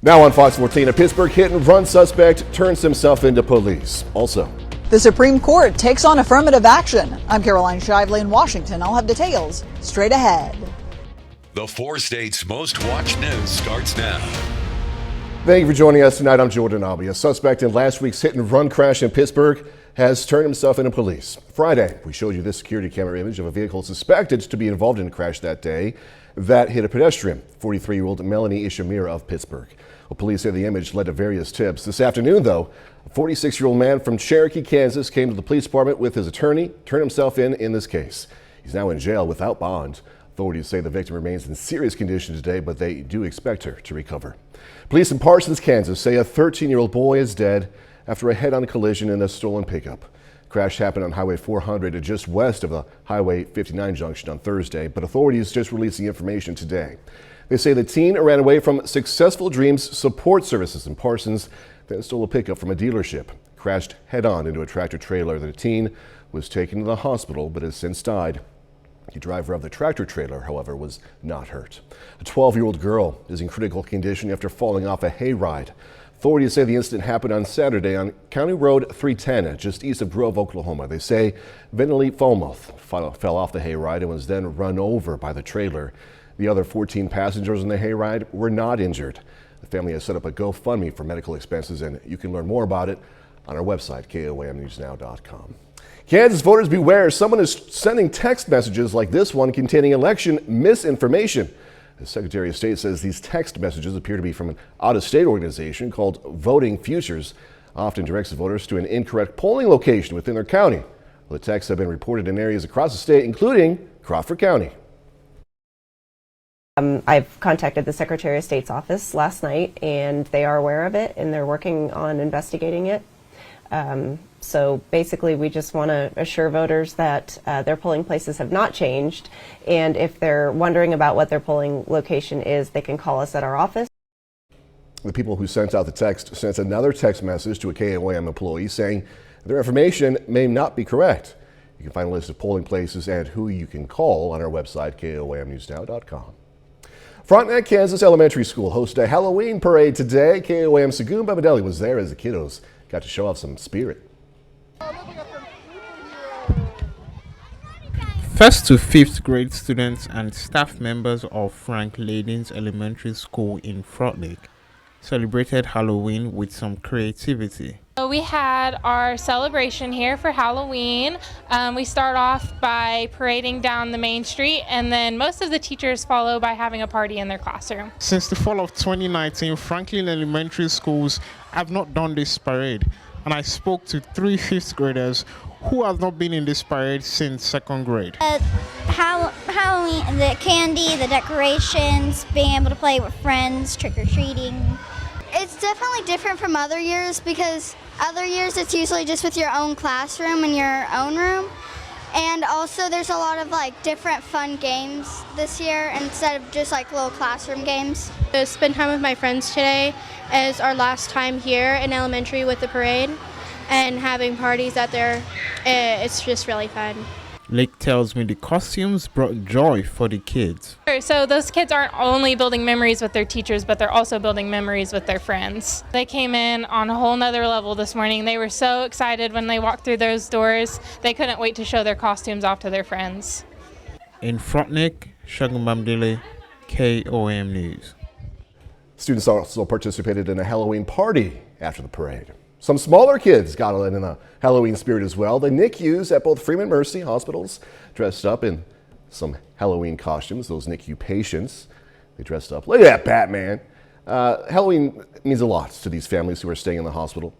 Now on Fox 14, a Pittsburgh hit-and-run suspect turns himself into police. Also, the Supreme Court takes on affirmative action. I'm Caroline Shively in Washington. I'll have details straight ahead. The four states' most watched news starts now. Thank you for joining us tonight. I'm Jordan Albee. A suspect in last week's hit-and-run crash in Pittsburgh has turned himself into police. Friday, we showed you this security camera image of a vehicle suspected to be involved in a crash that day that hit a pedestrian, 43-year-old Melanie Ishamira of Pittsburgh. Well, police say the image led to various tips. This afternoon, though, a 46-year-old man from Cherokee, Kansas, came to the police department with his attorney, turned himself in this case. He's now in jail without bond. Authorities say the victim remains in serious condition today, but they do expect her to recover. Police in Parsons, Kansas, say a 13-year-old boy is dead after a head-on collision in a stolen pickup. Crash happened on Highway 400 just west of the Highway 59 junction on Thursday, but authorities just released the information today. They say the teen ran away from Successful Dreams Support Services in Parsons, then stole a pickup from a dealership. Crashed head-on into a tractor trailer. The teen was taken to the hospital but has since died. The driver of the tractor trailer, however, was not hurt. A 12-year-old girl is in critical condition after falling off a hayride. Authorities say the incident happened on Saturday on County Road 310, just east of Grove, Oklahoma. They say Venilee Fomoth fell off the hayride and was then run over by the trailer. The other 14 passengers on the hayride were not injured. The family has set up a GoFundMe for medical expenses, and you can learn more about it on our website, KOAMnewsnow.com. Kansas voters beware, someone is sending text messages like this one containing election misinformation. The Secretary of State says these text messages appear to be from an out-of-state organization called Voting Futures, often directs voters to an incorrect polling location within their county. Well, the texts have been reported in areas across the state, including Crawford County. I've contacted the Secretary of State's office last night, and they are aware of it, and they're working on investigating it. So basically, we just want to assure voters that their polling places have not changed, and if they're wondering about what their polling location is, they can call us at our office. The people who sent out the text sent another text message to a KOAM employee saying their information may not be correct. You can find a list of polling places and who you can call on our website, KOAMnewsnow.com. Frontenac, Kansas Elementary School hosted a Halloween parade today. KOAM Sagoon Babadelli was there as the kiddos got to show off some spirit. First to fifth grade students and staff members of Frank Ladins Elementary School in Frontenac celebrated Halloween with some creativity. So we had our celebration here for Halloween. We start off by parading down the main street, and then most of the teachers follow by having a party in their classroom. Since the fall of 2019, Franklin Elementary Schools have not done this parade, and I spoke to 3 fifth graders who have not been in this parade since second grade. Halloween, the candy, the decorations, being able to play with friends, trick-or-treating. It's definitely different from other years because other years it's usually just with your own classroom and your own room. And also there's a lot of different fun games this year instead of just little classroom games. To spend time with my friends today is our last time here in elementary with the parade and having parties out there. It's just really fun. Lake tells me the costumes brought joy for the kids. So those kids aren't only building memories with their teachers, but they're also building memories with their friends. They came in on a whole nother level this morning. They were so excited when they walked through those doors. They couldn't wait to show their costumes off to their friends. In Frontenac, Shagun Bamdele, KOAM News. Students also participated in a Halloween party after the parade. Some smaller kids got in the Halloween spirit as well. The NICUs at both Freeman Mercy hospitals dressed up in some Halloween costumes. Those NICU patients, they dressed up. Look at that Batman. Halloween means a lot to these families who are staying in the hospital.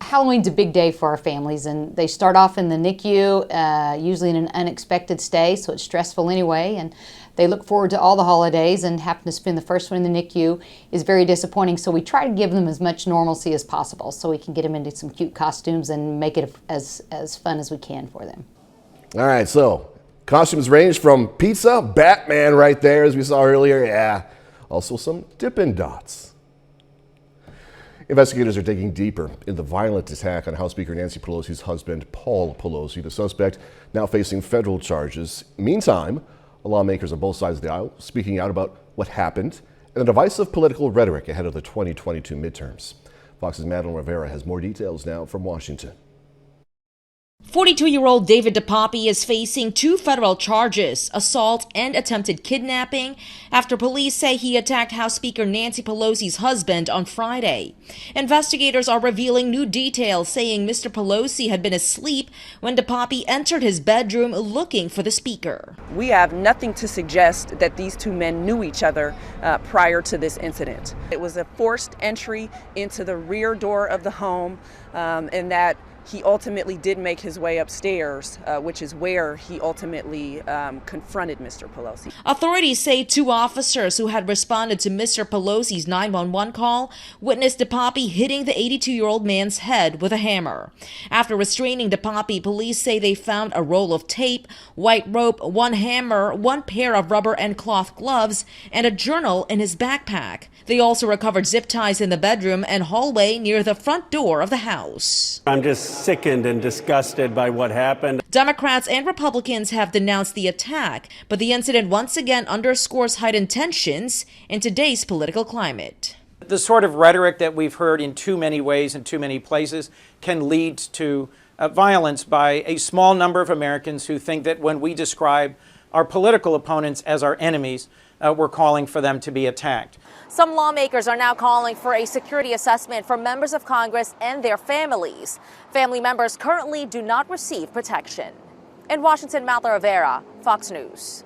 Halloween's a big day for our families, and they start off in the NICU, usually in an unexpected stay, so it's stressful anyway, and they look forward to all the holidays, and having to spend the first one in the NICU is very disappointing, so we try to give them as much normalcy as possible so we can get them into some cute costumes and make it as fun as we can for them. All right, so costumes range from pizza, Batman right there, as we saw earlier, yeah, also some Dippin' Dots. Investigators are digging deeper in the violent attack on House Speaker Nancy Pelosi's husband, Paul Pelosi, the suspect now facing federal charges. Meantime, lawmakers on both sides of the aisle speaking out about what happened and a divisive political rhetoric ahead of the 2022 midterms. Fox's Madeline Rivera has more details now from Washington. 42-year-old David DePapi is facing 2 federal charges, assault and attempted kidnapping, after police say he attacked House Speaker Nancy Pelosi's husband on Friday. Investigators are revealing new details, saying Mr. Pelosi had been asleep when DePapi entered his bedroom looking for the speaker. We have nothing to suggest that these 2 men knew each other prior to this incident. It was a forced entry into the rear door of the home, and that he ultimately did make his way upstairs, which is where he ultimately confronted Mr. Pelosi. Authorities say 2 officers who had responded to Mr. Pelosi's 911 call witnessed DePapi hitting the 82-year-old man's head with a hammer. After restraining DePapi, police say they found a roll of tape, white rope, 1 hammer, 1 pair of rubber and cloth gloves, and a journal in his backpack. They also recovered zip ties in the bedroom and hallway near the front door of the house. I'm just sickened and disgusted by what happened. Democrats and Republicans have denounced the attack, but the incident once again underscores heightened tensions in today's political climate. The sort of rhetoric that we've heard in too many ways in too many places can lead to violence by a small number of Americans who think that when we describe our political opponents as our enemies, we're calling for them to be attacked. Some lawmakers are now calling for a security assessment for members of Congress and their families. Family members currently do not receive protection. In Washington, Madeline Rivera, Fox News.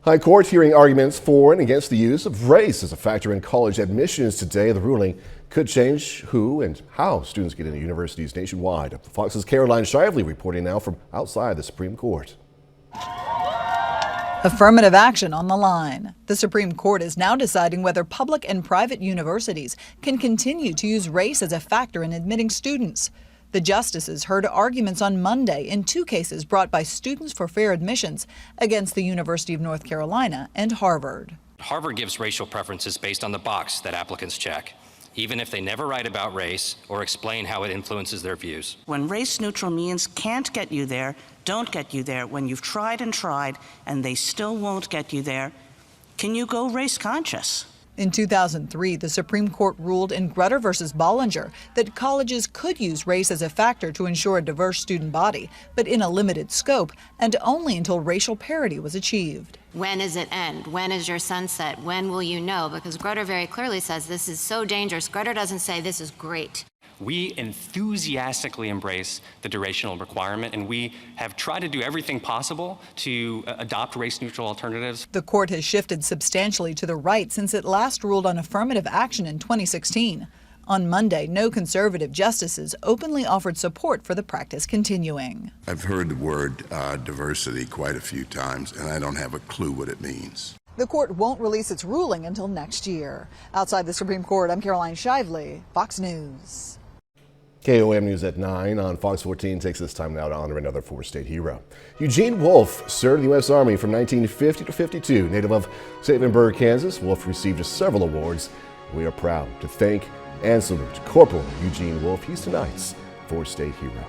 High Court hearing arguments for and against the use of race as a factor in college admissions today. The ruling could change who and how students get into universities nationwide. Fox's Caroline Shively reporting now from outside the Supreme Court. Affirmative action on the line. The Supreme Court is now deciding whether public and private universities can continue to use race as a factor in admitting students. The justices heard arguments on Monday in 2 cases brought by Students for Fair Admissions against the University of North Carolina and Harvard. Harvard gives racial preferences based on the box that applicants check, even if they never write about race or explain how it influences their views. When race-neutral means can't get you there, don't get you there, when you've tried and they still won't get you there, can you go race-conscious? In 2003, the Supreme Court ruled in Grutter versus Bollinger that colleges could use race as a factor to ensure a diverse student body, but in a limited scope and only until racial parity was achieved. When does it end? When is your sunset? When will you know? Because Grutter very clearly says this is so dangerous. Grutter doesn't say this is great. We enthusiastically embrace the durational requirement, and we have tried to do everything possible to adopt race-neutral alternatives. The court has shifted substantially to the right since it last ruled on affirmative action in 2016. On Monday, no conservative justices openly offered support for the practice continuing. I've heard the word diversity quite a few times, and I don't have a clue what it means. The court won't release its ruling until next year. Outside the Supreme Court, I'm Caroline Shively, Fox News. KOAM News at 9 on Fox 14 takes this time now to honor another 4-state hero. Eugene Wolfe served in the U.S. Army from 1950 to 52. Native of Savenburg, Kansas, Wolfe received several awards. We are proud to thank and salute Corporal Eugene Wolfe. He's tonight's 4-state hero.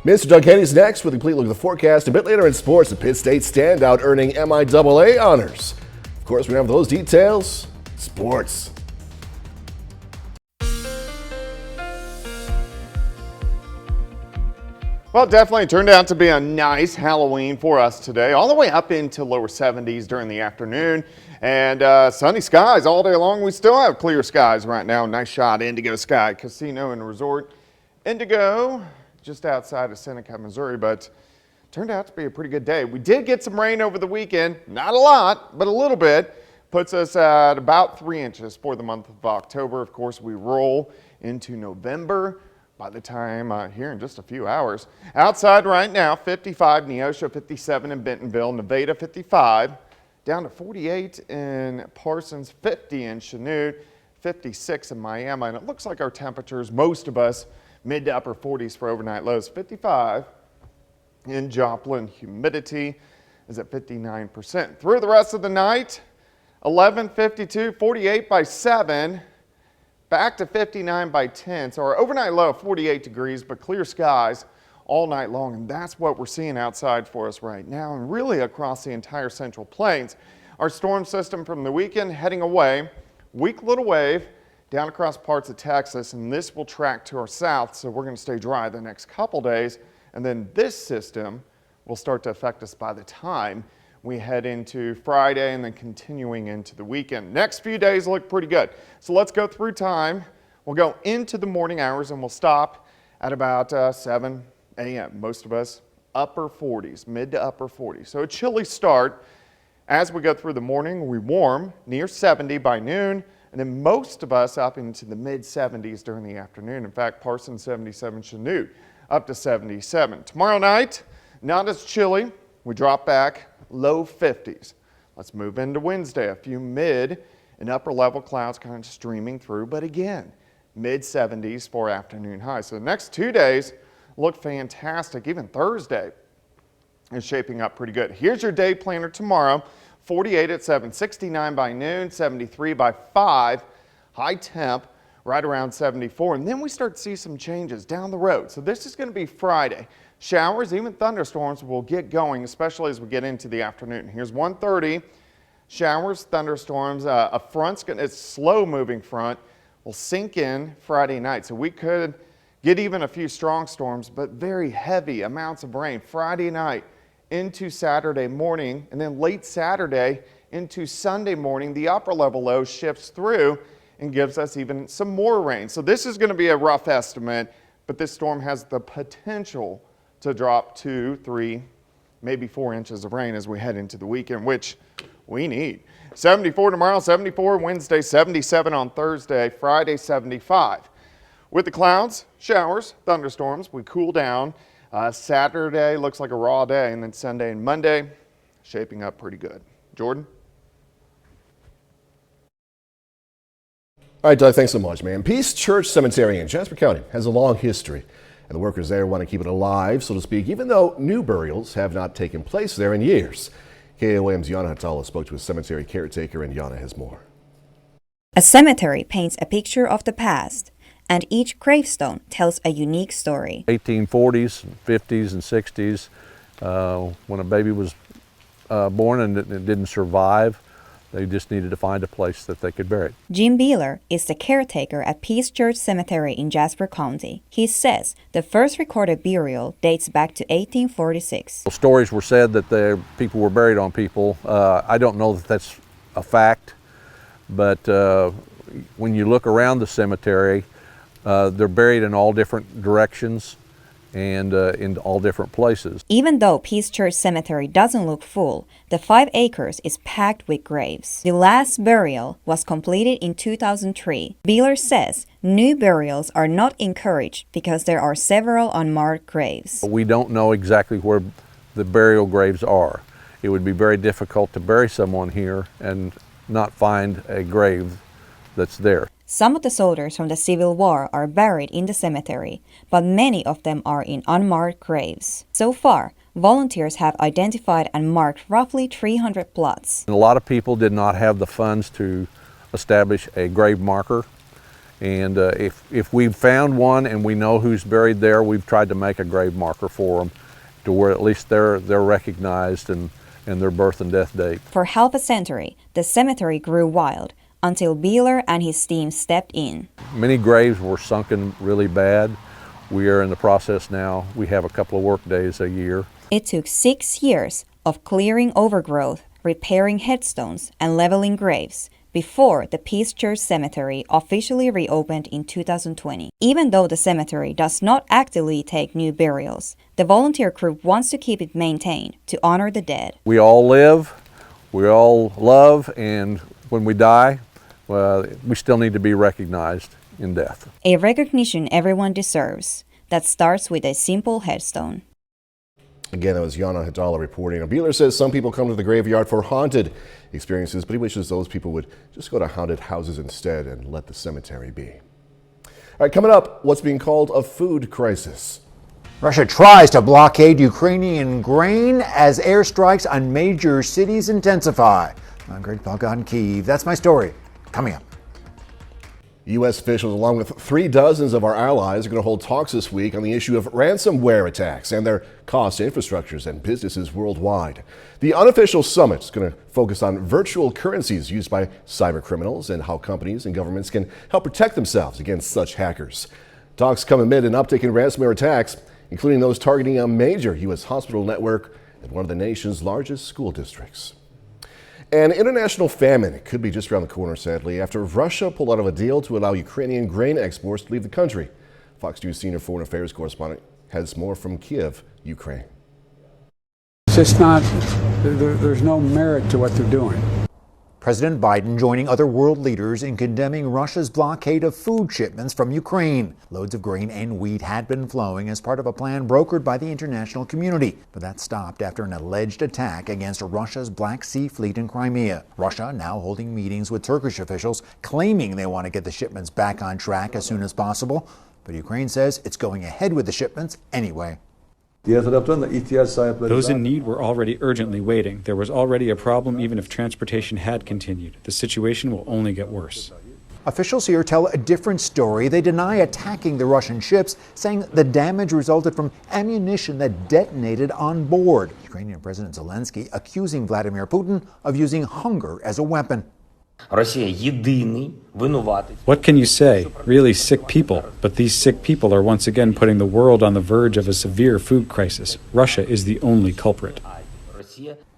Mr. Doug Henny's next with a complete look at the forecast. A bit later in sports, the Pitt State standout earning MIAA honors. Of course, we have those details. Sports. Well, it definitely turned out to be a nice Halloween for us today, all the way up into lower 70s during the afternoon, and sunny skies all day long. We still have clear skies right now. Nice shot, Indigo Sky Casino and Resort. Indigo, just outside of Seneca, Missouri, but turned out to be a pretty good day. We did get some rain over the weekend, not a lot, but a little bit. Puts us at about 3 inches for the month of October. Of course, we roll into November by the time here in just a few hours. Outside right now, 55 Neosho, 57 in Bentonville, Nevada 55, down to 48 in Parsons, 50 in Chanute, 56 in Miami, and it looks like our temperatures, most of us, mid to upper 40s for overnight lows. 55 in Joplin, humidity is at 59%. Through the rest of the night, 11, 52, 48 by 7, back to 59 by 10. So our overnight low, 48 degrees, but clear skies all night long. And that's what we're seeing outside for us right now and really across the entire Central Plains. Our storm system from the weekend heading away Weak little wave down across parts of Texas, and this will track to our south, so we're going to stay dry the next couple days. And then this system will start to affect us by the time we head into Friday and then continuing into the weekend. Next few days look pretty good. So let's go through time. We'll go into the morning hours and we'll stop at about 7 a.m. Most of us upper 40s, mid to upper 40s. So a chilly start. As we go through the morning, we warm near 70 by noon, and then most of us up into the mid 70s during the afternoon. In fact, Parsons 77, Chanute up to 77. Tomorrow night, not as chilly. We drop back low 50s. Let's move into Wednesday. A few mid and upper level clouds kind of streaming through, but again, mid 70s for afternoon highs. So the next 2 days look fantastic. Even Thursday is shaping up pretty good. Here's your day planner tomorrow. 48 at 7, 69 by noon, 73 by 5, high temp right around 74. And then we start to see some changes down the road. So this is going to be Friday. Showers, even thunderstorms will get going, especially as we get into the afternoon. Here's 1:30. Showers, thunderstorms, a front's going to, it's slow moving front, will sink in Friday night. So we could get even a few strong storms, but very heavy amounts of rain Friday night into Saturday morning, and then late Saturday into Sunday morning. The upper level low shifts through and gives us even some more rain. So this is going to be a rough estimate, but this storm has the potential to drop 2, 3, maybe 4 inches of rain as we head into the weekend, which we need. 74 tomorrow, 74 Wednesday, 77 on Thursday, Friday 75. With the clouds, showers, thunderstorms, we cool down. Saturday looks like a raw day, and then Sunday and Monday shaping up pretty good. Jordan? All right, Doug, thanks so much, man. Peace Church Cemetery in Jasper County has a long history, and the workers there want to keep it alive, so to speak, even though new burials have not taken place there in years. KOAM's Yana Hatala spoke to a cemetery caretaker, and Yana has more. A cemetery paints a picture of the past, and each gravestone tells a unique story. 1840s, 50s, and 60s, when a baby was born and it didn't survive, they just needed to find a place that they could bury it. Jim Beeler is the caretaker at Peace Church Cemetery in Jasper County. He says the first recorded burial dates back to 1846. Stories were said that people were buried on people. I don't know that that's a fact, but when you look around the cemetery, they're buried in all different directions and in all different places. Even though Peace Church Cemetery doesn't look full, the 5 acres is packed with graves. The last burial was completed in 2003. Beeler says new burials are not encouraged because there are several unmarked graves. We don't know exactly where the burial graves are. It would be very difficult to bury someone here and not find a grave that's there. Some of the soldiers from the Civil War are buried in the cemetery, but many of them are in unmarked graves. So far, volunteers have identified and marked roughly 300 plots. A lot of people did not have the funds to establish a grave marker, and if we've found one and we know who's buried there, we've tried to make a grave marker for them to where at least they're recognized and their birth and death date. For half a century, the cemetery grew wild, until Beeler and his team stepped in. Many graves were sunken really bad. We are in the process now. We have a couple of work days a year. It took 6 years of clearing overgrowth, repairing headstones, and leveling graves before the Peace Church Cemetery officially reopened in 2020. Even though the cemetery does not actively take new burials, the volunteer group wants to keep it maintained to honor the dead. We all live, we all love, and when we die, we still need to be recognized in death. A recognition everyone deserves that starts with a simple headstone. Again, that was Yana Hadala reporting. Beeler says some people come to the graveyard for haunted experiences, but he wishes those people would just go to haunted houses instead and let the cemetery be. All right, coming up, what's being called a food crisis. Russia tries to blockade Ukrainian grain as airstrikes on major cities intensify. I'm Greg Palka in Kyiv. That's my story. Coming up. U.S. officials, along with 3 dozens of our allies, are going to hold talks this week on the issue of ransomware attacks and their cost to infrastructures and businesses worldwide. The unofficial summit is going to focus on virtual currencies used by cyber criminals and how companies and governments can help protect themselves against such hackers. Talks come amid an uptick in ransomware attacks, including those targeting a major U.S. hospital network and one of the nation's largest school districts. An international famine could be just around the corner, sadly, after Russia pulled out of a deal to allow Ukrainian grain exports to leave the country. Fox News senior foreign affairs correspondent has more from Kiev, Ukraine. It's just not, there's no merit to what they're doing. President Biden joining other world leaders in condemning Russia's blockade of food shipments from Ukraine. Loads of grain and wheat had been flowing as part of a plan brokered by the international community, but that stopped after an alleged attack against Russia's Black Sea Fleet in Crimea. Russia now holding meetings with Turkish officials, claiming they want to get the shipments back on track as soon as possible, but Ukraine says it's going ahead with the shipments anyway. Those in need were already urgently waiting. There was already a problem even if transportation had continued. The situation will only get worse. Officials here tell a different story. They deny attacking the Russian ships, saying the damage resulted from ammunition that detonated on board. Ukrainian President Zelensky accusing Vladimir Putin of using hunger as a weapon. What can you say? Really sick people. But these sick people are once again putting the world on the verge of a severe food crisis. Russia is the only culprit.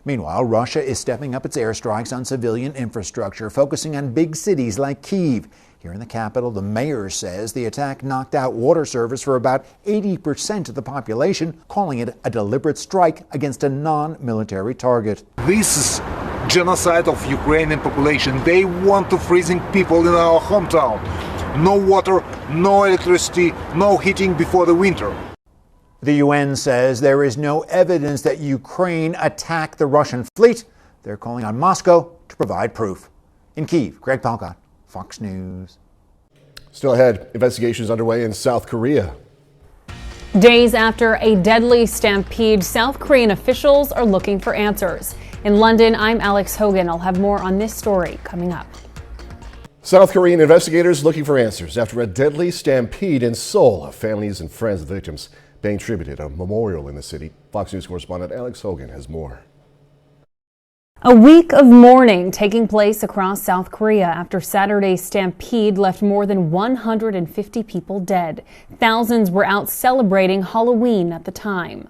Meanwhile, Russia is stepping up its airstrikes on civilian infrastructure, focusing on big cities like Kyiv. Here in the capital, the mayor says the attack knocked out water service for about 80% of the population, calling it a deliberate strike against a non-military target. This is genocide of Ukrainian population. They want to freezing people in our hometown. No water, no electricity, no heating before the winter. The UN says there is no evidence that Ukraine attacked the Russian fleet. They're calling on Moscow to provide proof. In Kyiv, Greg Palcott, Fox News. Still ahead, investigations underway in South Korea. Days after a deadly stampede, South Korean officials are looking for answers. In London, I'm Alex Hogan. I'll have more on this story coming up. South Korean investigators looking for answers after a deadly stampede in Seoul. Families and friends of the victims paying tribute at a memorial in the city. Fox News correspondent Alex Hogan has more. A week of mourning taking place across South Korea after Saturday's stampede left more than 150 people dead. Thousands were out celebrating Halloween at the time.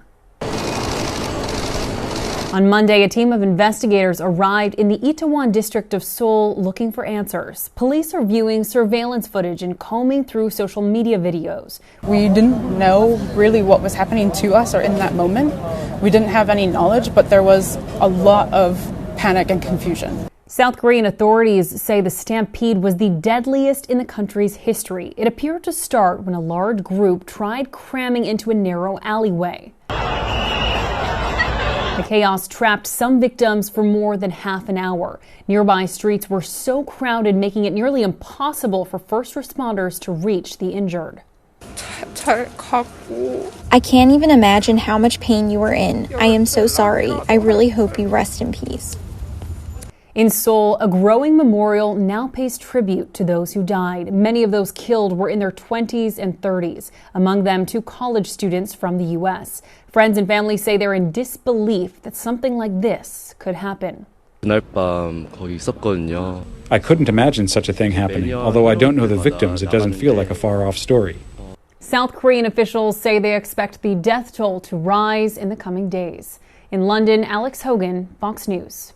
On Monday, a team of investigators arrived in the Itaewon district of Seoul looking for answers. Police are viewing surveillance footage and combing through social media videos. We didn't know really what was happening to us or in that moment. We didn't have any knowledge, but there was a lot of panic and confusion. South Korean authorities say the stampede was the deadliest in the country's history. It appeared to start when a large group tried cramming into a narrow alleyway. The chaos trapped some victims for more than half an hour. Nearby streets were so crowded, making it nearly impossible for first responders to reach the injured. I can't even imagine how much pain you were in. I am so sorry. I really hope you rest in peace. In Seoul, a growing memorial now pays tribute to those who died. Many of those killed were in their 20s and 30s, among them 2 college students from the U.S. Friends and family say they're in disbelief that something like this could happen. I couldn't imagine such a thing happening. Although I don't know the victims, it doesn't feel like a far-off story. South Korean officials say they expect the death toll to rise in the coming days. In London, Alex Hogan, Fox News.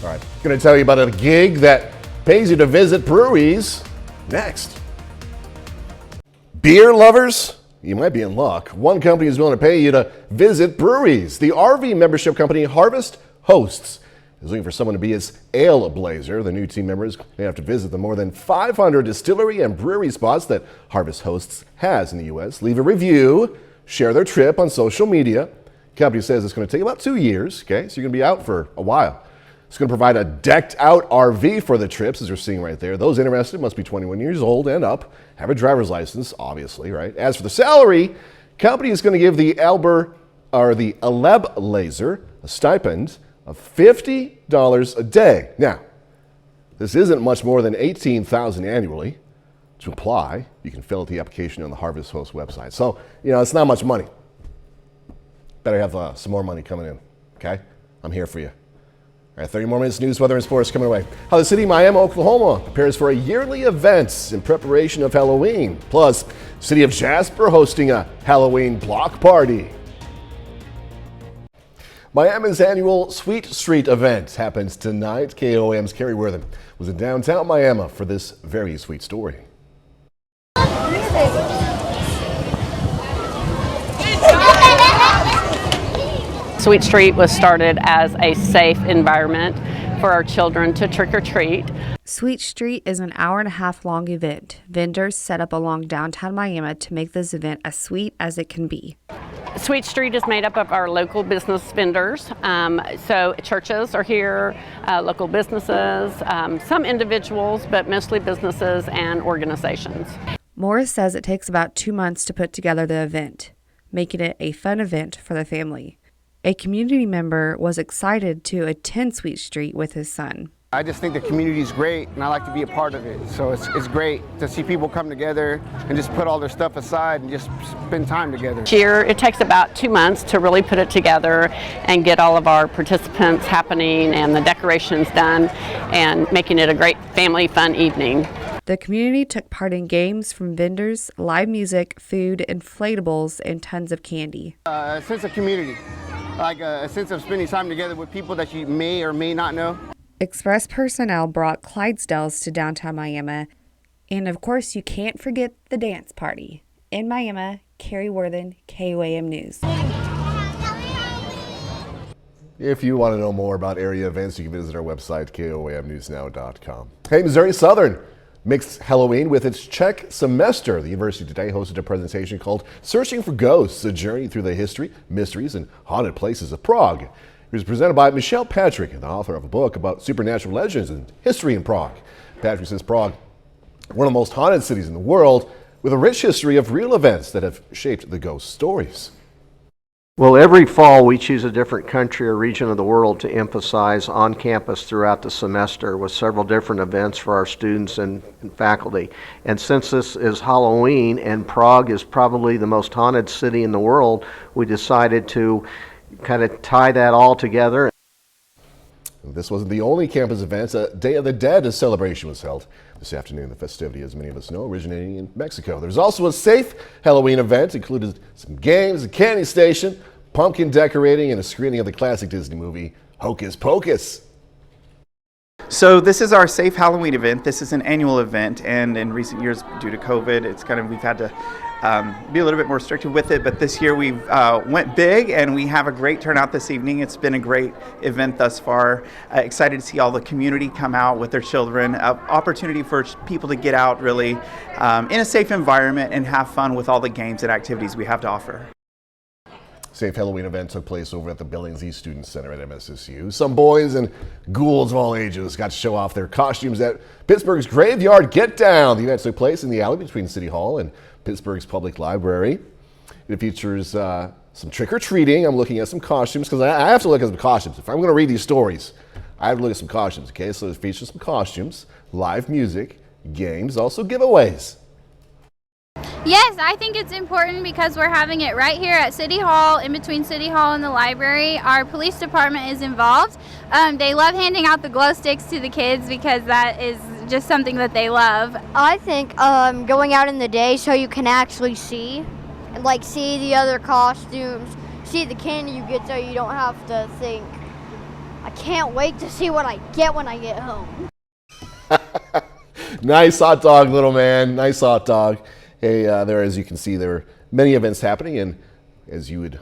All right, going to tell you about a gig that pays you to visit breweries next. Beer lovers, you might be in luck. One company is willing to pay you to visit breweries. The RV membership company Harvest Hosts is looking for someone to be its ale blazer. The new team members may have to visit the more than 500 distillery and brewery spots that Harvest Hosts has in the U.S. Leave a review, share their trip on social media. The company says it's going to take about 2 years, okay? So you're going to be out for a while. It's going to provide a decked-out RV for the trips, as you're seeing right there. Those interested must be 21 years old and up, have a driver's license, obviously, right? As for the salary, company is going to give the Aleb Laser a stipend of $50 a day. Now, this isn't much more than $18,000 annually. To apply, you can fill out the application on the Harvest Host website. So, it's not much money. Better have some more money coming in, okay? I'm here for you. All right, 30 more minutes news, weather, and sports coming away. How the city of Miami, Oklahoma prepares for a yearly event in preparation of Halloween. Plus, city of Jasper hosting a Halloween block party. Miami's annual Sweet Street event happens tonight. KOAM's Carrie Worthen was in downtown Miami for this very sweet story. Sweet Street was started as a safe environment for our children to trick or treat. Sweet Street is an hour-and-a-half long event. Vendors set up along downtown Miami to make this event as sweet as it can be. Sweet Street is made up of our local business vendors. So churches are here, local businesses, some individuals, but mostly businesses and organizations. Morris says it takes about 2 months to put together the event, making it a fun event for the family. A community member was excited to attend Sweet Street with his son. I just think the community is great, and I like to be a part of it. So it's great to see people come together and just put all their stuff aside and just spend time together. Each year, it takes about 2 months to really put it together and get all of our participants happening and the decorations done and making it a great family fun evening. The community took part in games from vendors, live music, food, inflatables, and tons of candy. A sense of community, like a sense of spending time together with people that you may or may not know. Express personnel brought Clydesdales to downtown Miami. And of course, you can't forget the dance party. In Miami, Carrie Worthen, KOAM News. If you want to know more about area events, you can visit our website, KOAMnewsnow.com. Hey, Missouri Southern mixed Halloween with its Czech semester. The university today hosted a presentation called Searching for Ghosts, a journey through the history, mysteries, and haunted places of Prague. It was presented by Michelle Patrick, the author of a book about supernatural legends and history in Prague. Patrick says Prague, one of the most haunted cities in the world, with a rich history of real events that have shaped the ghost stories. Well, every fall we choose a different country or region of the world to emphasize on campus throughout the semester with several different events for our students and faculty. And since this is Halloween and Prague is probably the most haunted city in the world, we decided to kind of tie that all together. This wasn't the only campus event. A Day of the Dead celebration was held this afternoon. The festivity, as many of us know, originating in Mexico. There's also a safe Halloween event, included some games, a candy station, pumpkin decorating, and a screening of the classic Disney movie, Hocus Pocus. So this is our Safe Halloween event. This is an annual event, and in recent years, due to COVID, we've had to be a little bit more restricted with it, but this year we've went big and we have a great turnout this evening. It's been a great event thus far. Excited to see all the community come out with their children. Opportunity for people to get out really in a safe environment and have fun with all the games and activities we have to offer. Safe Halloween event took place over at the Billings East Student Center at MSSU. Some boys and ghouls of all ages got to show off their costumes at Pittsburgh's Graveyard Get Down. The event took place in the alley between City Hall and Pittsburgh's Public Library. It features some trick-or-treating. I'm looking at some costumes because I have to look at some costumes. If I'm going to read these stories, I have to look at some costumes, okay? So it features some costumes, live music, games, also giveaways. Yes, I think it's important because we're having it right here at City Hall, in between City Hall and the library. Our police department is involved. They love handing out the glow sticks to the kids because that is just something that they love. I think going out in the day so you can actually see the other costumes, see the candy you get so you don't have to think, I can't wait to see what I get when I get home. Nice hot dog, little man. Nice hot dog. Hey, there, as you can see, there are many events happening, and as you would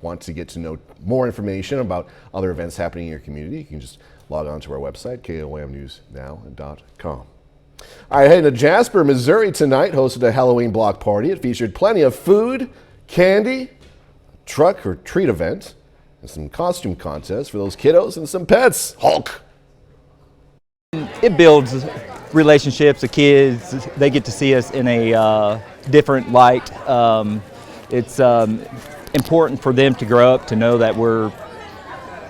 want to get to know more information about other events happening in your community, you can just log on to our website, KOAMnewsnow.com. All right, heading to Jasper, Missouri tonight, hosted a Halloween block party. It featured plenty of food, candy, a truck or treat event, and some costume contests for those kiddos and some pets. Hulk! It builds relationships. The kids, they get to see us in a different light. It's important for them to grow up to know that we're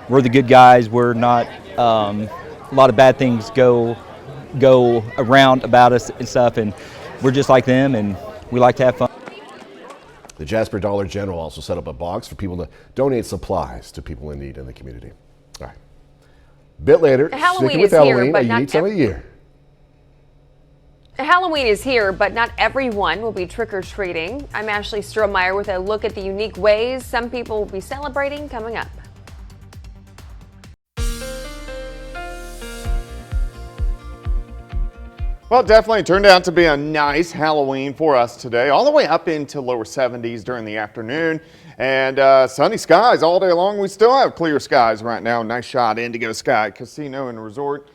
the good guys. We're not, a lot of bad things go go around about us and stuff, and we're just like them, and we like to have fun. The Jasper Dollar General also set up a box for people to donate supplies to people in need in the community. All right. A bit later, sticking with Halloween, a unique time of the year. Halloween is here, but not everyone will be trick-or-treating. I'm Ashley Strohmeyer with a look at the unique ways some people will be celebrating coming up. Well, it definitely turned out to be a nice Halloween for us today, all the way up into lower 70s during the afternoon, and sunny skies all day long. We still have clear skies right now. Nice shot, Indigo Sky Casino and Resort.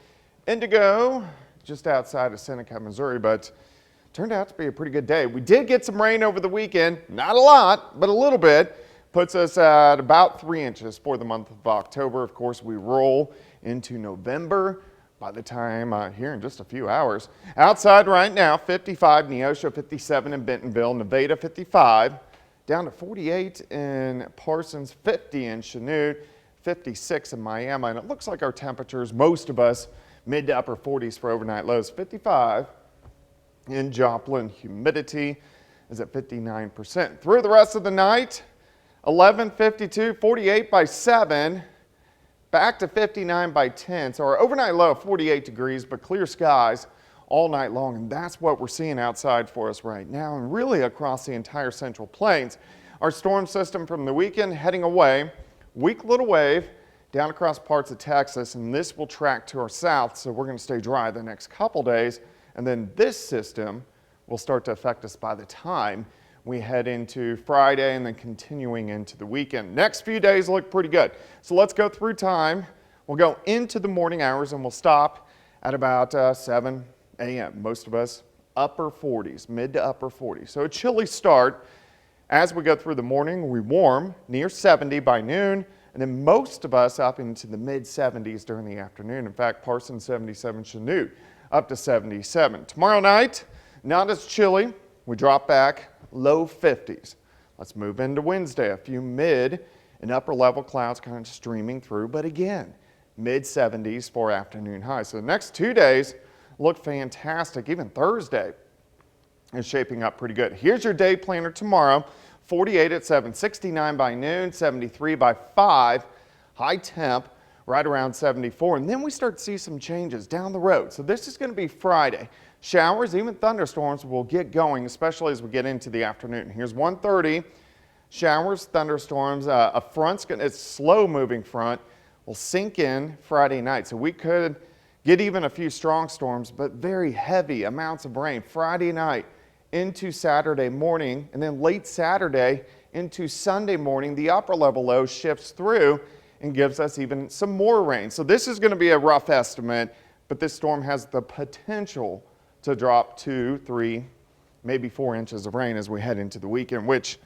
Indigo, just outside of Seneca, Missouri, but turned out to be a pretty good day. We did get some rain over the weekend, not a lot, but a little bit. Puts us at about 3 inches for the month of October. Of course, we roll into November by the time here in just a few hours. Outside right now, 55 Neosho, 57 in Bentonville, Nevada 55, down to 48 in Parsons, 50 in Chanute, 56 in Miami. And it looks like our temperatures, most of us, mid to upper 40s for overnight lows. 55 in Joplin. Humidity is at 59%. Through the rest of the night, 11, 52, 48 by 7. Back to 59 by 10, so our overnight low of 48 degrees, but clear skies all night long, and that's what we're seeing outside for us right now, and really across the entire Central Plains. Our storm system from the weekend heading away, weak little wave down across parts of Texas, and this will track to our south, so we're going to stay dry the next couple days, and then this system will start to affect us by the time we head into Friday and then continuing into the weekend. Next few days look pretty good. So let's go through time. We'll go into the morning hours and we'll stop at about 7 a.m. Most of us upper 40s, mid to upper 40s. So a chilly start. As we go through the morning, we warm near 70 by noon, and then most of us up into the mid 70s during the afternoon. In fact, Parsons 77, Chanute up to 77. Tomorrow night, not as chilly. We drop back low 50s. Let's move into Wednesday. A few mid and upper level clouds kind of streaming through, but again, mid 70s for afternoon highs. So the next 2 days look fantastic. Even Thursday is shaping up pretty good. Here's your day planner tomorrow. 48 at 7, 69 by noon, 73 by 5, high temp right around 74. And then we start to see some changes down the road. So this is going to be Friday. Showers, even thunderstorms will get going, especially as we get into the afternoon. Here's 1:30. Showers, thunderstorms, a front's going to, it's slow moving front, will sink in Friday night. So we could get even a few strong storms, but very heavy amounts of rain Friday night into Saturday morning, and then late Saturday into Sunday morning. The upper level low shifts through and gives us even some more rain. So this is going to be a rough estimate, but this storm has the potential to drop 2, 3, maybe 4 inches of rain as we head into the weekend, which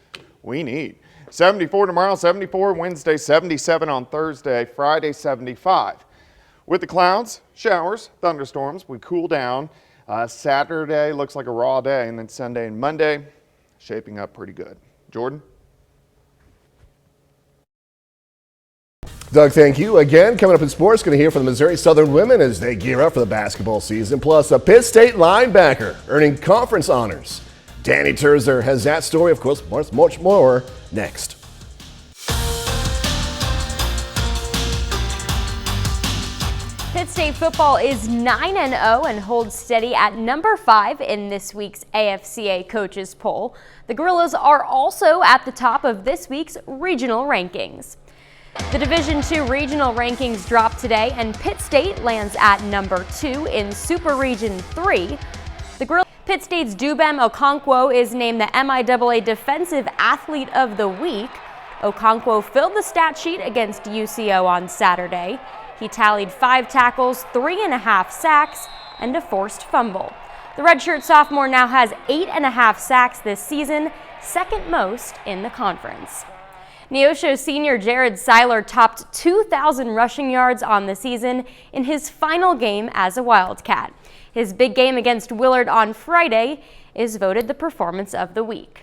we need. 74 tomorrow, 74 Wednesday, 77 on Thursday, Friday 75. With the clouds, showers, thunderstorms, we cool down. Saturday looks like a raw day, and then Sunday and Monday shaping up pretty good. Jordan? Doug, thank you. Again, coming up in sports, going to hear from the Missouri Southern women as they gear up for the basketball season, plus a Pitt State linebacker earning conference honors. Danny Terzer has that story, of course, much more next. Pitt State football is 9-0 and holds steady at number 5 in this week's AFCA coaches poll. The Gorillas are also at the top of this week's regional rankings. The Division II regional rankings drop today, and Pitt State lands at number 2 in Super Region 3. Pitt State's Dubem Okonkwo is named the MIAA Defensive Athlete of the Week. Okonkwo filled the stat sheet against UCO on Saturday. He tallied 5 tackles, 3.5 sacks, and a forced fumble. The redshirt sophomore now has 8.5 sacks this season, second most in the conference. Neosho senior Jared Seiler topped 2,000 rushing yards on the season in his final game as a Wildcat. His big game against Willard on Friday is voted the performance of the week.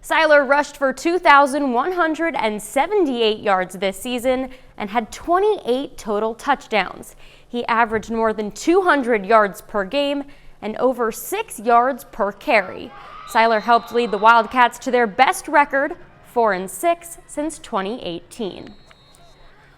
Seiler rushed for 2,178 yards this season and had 28 total touchdowns. He averaged more than 200 yards per game and over 6 yards per carry. Seiler helped lead the Wildcats to their best record, 4-6, since 2018.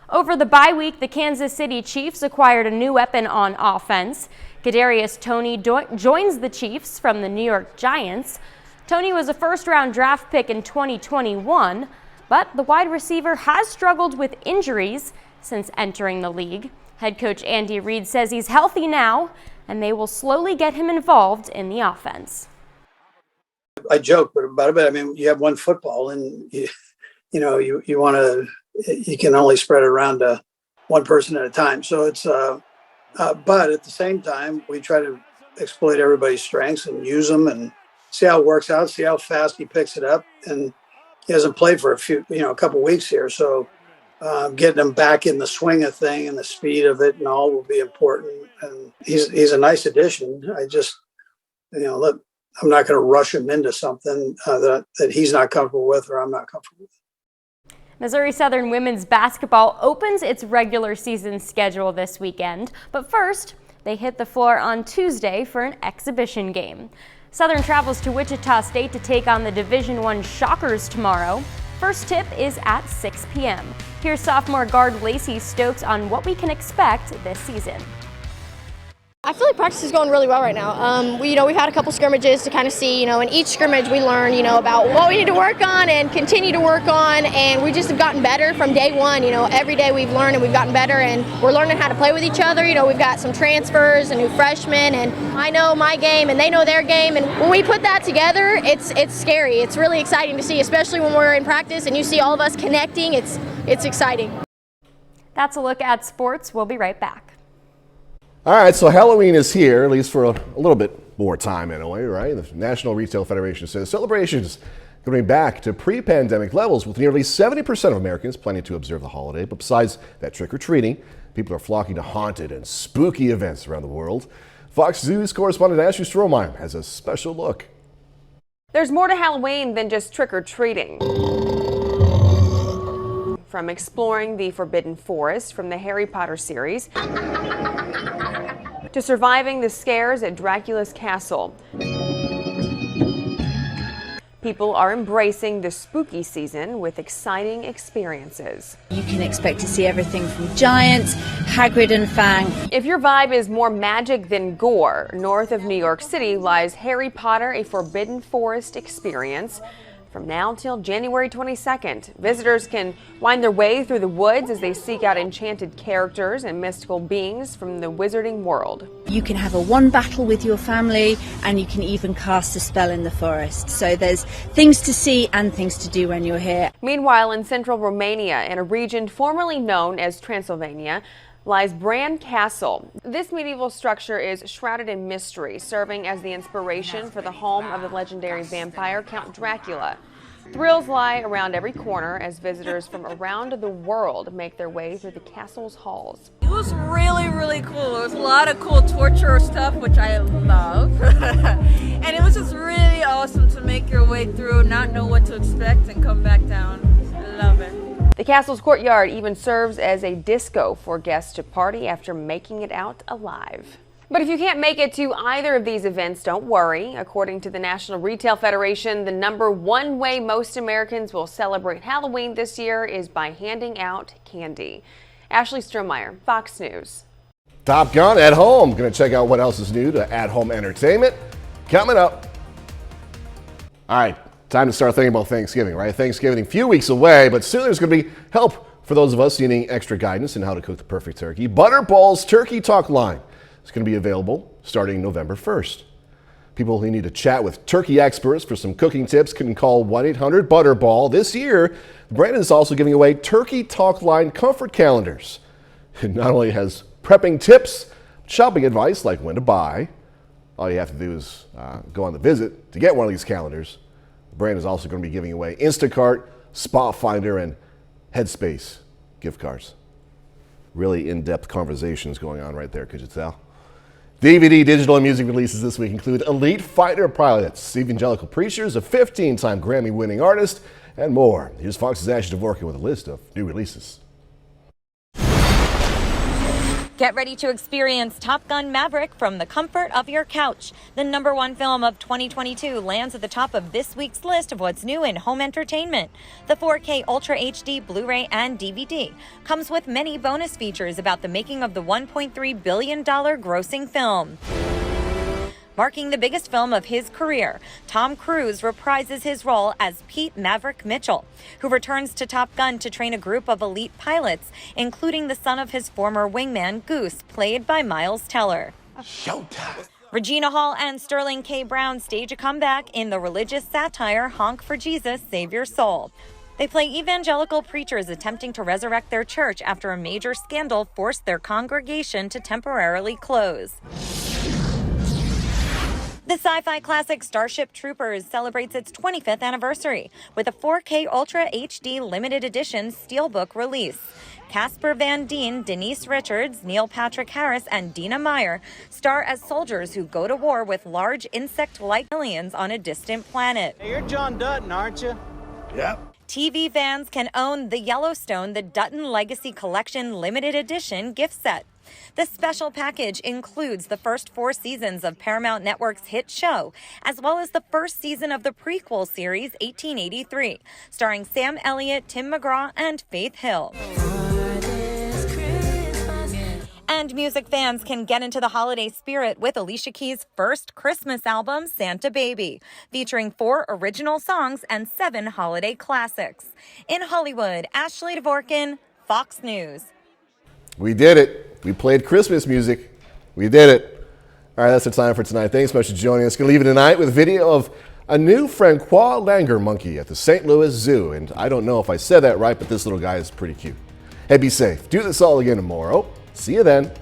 Over the bye week, the Kansas City Chiefs acquired a new weapon on offense. Kadarius Toney joins the Chiefs from the New York Giants. Toney was a first-round draft pick in 2021, but the wide receiver has struggled with injuries since entering the league. Head coach Andy Reid says he's healthy now, and they will slowly get him involved in the offense. I joke about it, but I mean, you have one football, and you want to. You can only spread it around to one person at a time. So it's, but at the same time, we try to exploit everybody's strengths and use them and see how it works out, see how fast he picks it up. And he hasn't played for a couple weeks here. So getting him back in the swing of thing and the speed of it and all will be important. And he's a nice addition. I just, I'm not going to rush him into something that he's not comfortable with or I'm not comfortable with. Missouri Southern women's basketball opens its regular season schedule this weekend, but first, they hit the floor on Tuesday for an exhibition game. Southern travels to Wichita State to take on the Division I Shockers tomorrow. First tip is at 6 p.m. Here's sophomore guard Lacey Stokes on what we can expect this season. I feel like practice is going really well right now. We've had a couple scrimmages to kind of see, in each scrimmage we learn, about what we need to work on and continue to work on, and we just have gotten better from day one. Every day we've learned and we've gotten better, and we're learning how to play with each other. We've got some transfers and new freshmen, and I know my game and they know their game, and when we put that together, it's scary. It's really exciting to see, especially when we're in practice and you see all of us connecting. It's exciting. That's a look at sports. We'll be right back. All right, so Halloween is here, at least for a little bit more time anyway, right? The National Retail Federation says celebrations going back to pre-pandemic levels, with nearly 70% of Americans planning to observe the holiday. But besides that trick-or-treating, people are flocking to haunted and spooky events around the world. Fox News correspondent Ashley Strohmeyer has a special look. There's more to Halloween than just trick-or-treating. From exploring the Forbidden Forest from the Harry Potter series to surviving the scares at Dracula's castle. People are embracing the spooky season with exciting experiences. You can expect to see everything from giants, Hagrid and Fang. If your vibe is more magic than gore, north of New York City lies Harry Potter, a Forbidden Forest experience. From now till January 22nd, visitors can wind their way through the woods as they seek out enchanted characters and mystical beings from the wizarding world. You can have a one battle with your family, and you can even cast a spell in the forest. So there's things to see and things to do when you're here. Meanwhile, in central Romania, in a region formerly known as Transylvania, lies Bran Castle. This medieval structure is shrouded in mystery, serving as the inspiration for the home of the legendary vampire Count Dracula. Thrills lie around every corner as visitors from around the world make their way through the castle's halls. It was really, really cool. There was a lot of cool torture stuff, which I love. And it was just really awesome to make your way through, not know what to expect, and come back down. I love it. The castle's courtyard even serves as a disco for guests to party after making it out alive. But if you can't make it to either of these events, don't worry. According to the National Retail Federation, the #1 way most Americans will celebrate Halloween this year is by handing out candy. Ashley Strohmeyer, Fox News. Top Gun at home. Going to check out what else is new to at-home entertainment. Coming up. All right. Time to start thinking about Thanksgiving, right? Thanksgiving, a few weeks away, but soon there's going to be help for those of us needing extra guidance in how to cook the perfect turkey. Butterball's Turkey Talk line is going to be available starting November 1st. People who need to chat with turkey experts for some cooking tips can call 1-800-BUTTERBALL. This year, the brand is also giving away Turkey Talk line comfort calendars. It not only has prepping tips, shopping advice like when to buy. All you have to do is go on the visit to get one of these calendars. The brand is also going to be giving away Instacart, Spot Finder, and Headspace gift cards. Really in-depth conversations going on right there, could you tell? DVD, digital, and music releases this week include Elite Fighter Pilots, Evangelical Preachers, a 15-time Grammy-winning artist, and more. Here's Fox's Ashley Dvorkin with a list of new releases. Get ready to experience Top Gun Maverick from the comfort of your couch. The #1 film of 2022 lands at the top of this week's list of what's new in home entertainment. The 4K Ultra HD Blu-ray and DVD comes with many bonus features about the making of the $1.3 billion grossing film. Marking the biggest film of his career, Tom Cruise reprises his role as Pete Maverick Mitchell, who returns to Top Gun to train a group of elite pilots, including the son of his former wingman, Goose, played by Miles Teller. Showtime. Regina Hall and Sterling K. Brown stage a comeback in the religious satire Honk for Jesus, Save Your Soul. They play evangelical preachers attempting to resurrect their church after a major scandal forced their congregation to temporarily close. The sci-fi classic Starship Troopers celebrates its 25th anniversary with a 4K Ultra HD limited edition steelbook release. Casper Van Dien, Denise Richards, Neil Patrick Harris, and Dina Meyer star as soldiers who go to war with large insect-like aliens on a distant planet. Hey, you're John Dutton, aren't you? Yep. TV fans can own the Yellowstone, the Dutton Legacy Collection limited edition gift set. The special package includes the first 4 seasons of Paramount Network's hit show, as well as the first season of the prequel series 1883, starring Sam Elliott, Tim McGraw, and Faith Hill. And music fans can get into the holiday spirit with Alicia Keys' first Christmas album, Santa Baby, featuring 4 original songs and 7 holiday classics. In Hollywood, Ashley Dvorkin, Fox News. We did it. We played Christmas music. We did it. All right, that's the time for tonight. Thanks so much for joining us. Going to leave it tonight with a video of a new Francois Langer monkey at the St. Louis Zoo. And I don't know if I said that right, but this little guy is pretty cute. Hey, be safe. Do this all again tomorrow. See you then.